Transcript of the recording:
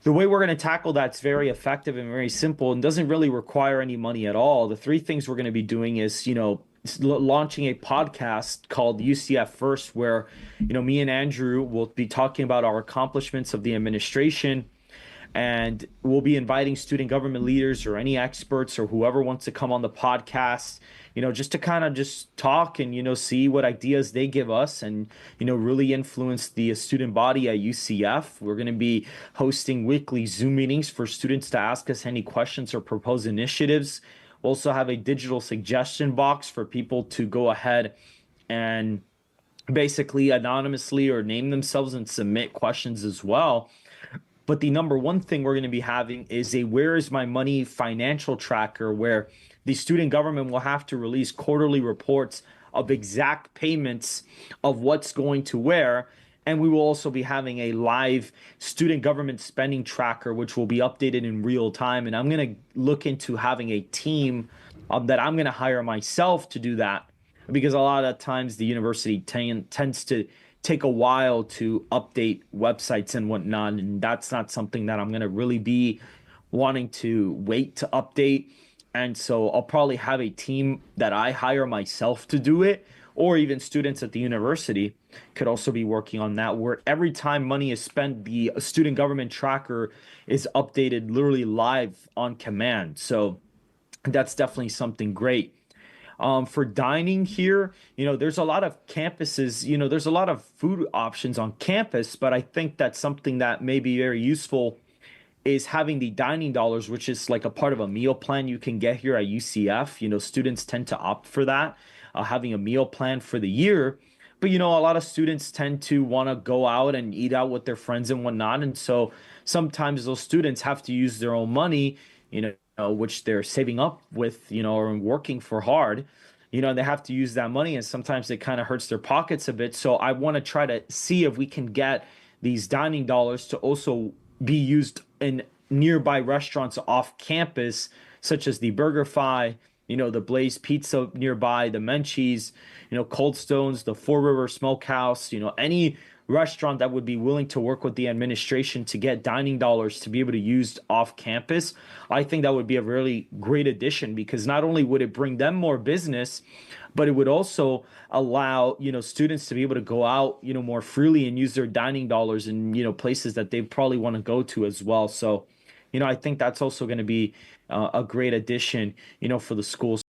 The way we're going to tackle that's very effective and very simple and doesn't really require any money at all. The three things we're going to be doing is, launching a podcast called UCF First, where, me and Andrew will be talking about our accomplishments of the administration, and we'll be inviting student government leaders or any experts or whoever wants to come on the podcast, just to kind of just talk and, see what ideas they give us and, really influence the student body at UCF. We're going to be hosting weekly Zoom meetings for students to ask us any questions or propose initiatives. We'll also have a digital suggestion box for people to go ahead and basically anonymously or name themselves and submit questions as well. But the number one thing we're going to be having is a Where is My Money financial tracker, where the student government will have to release quarterly reports of exact payments of what's going to where. And we will also be having a live student government spending tracker, which will be updated in real time. And I'm going to look into having a team that I'm going to hire myself to do that, because a lot of times the university tends to take a while to update websites and whatnot, and that's not something that I'm going to really be wanting to wait to update. And so I'll probably have a team that I hire myself to do it, or even students at the university could also be working on that, where every time money is spent, the student government tracker is updated literally live on command. So that's definitely something great. For dining here, there's a lot of campuses, there's a lot of food options on campus, but I think that's something that may be very useful is having the dining dollars, which is like a part of a meal plan you can get here at UCF. Students tend to opt for that, having a meal plan for the year. But, a lot of students tend to want to go out and eat out with their friends and whatnot. And so sometimes those students have to use their own money, which they're saving up with, or working for hard, and they have to use that money. And sometimes it kind of hurts their pockets a bit. So I want to try to see if we can get these dining dollars to also be used in nearby restaurants off campus, such as the BurgerFi, the Blaze Pizza nearby, the Menchie's, Cold Stones, the Four River Smokehouse, any restaurant that would be willing to work with the administration to get dining dollars to be able to use off campus. I think that would be a really great addition, because not only would it bring them more business, but it would also allow, students to be able to go out, more freely and use their dining dollars in, places that they probably want to go to as well. So, I think that's also going to be a great addition, for the schools.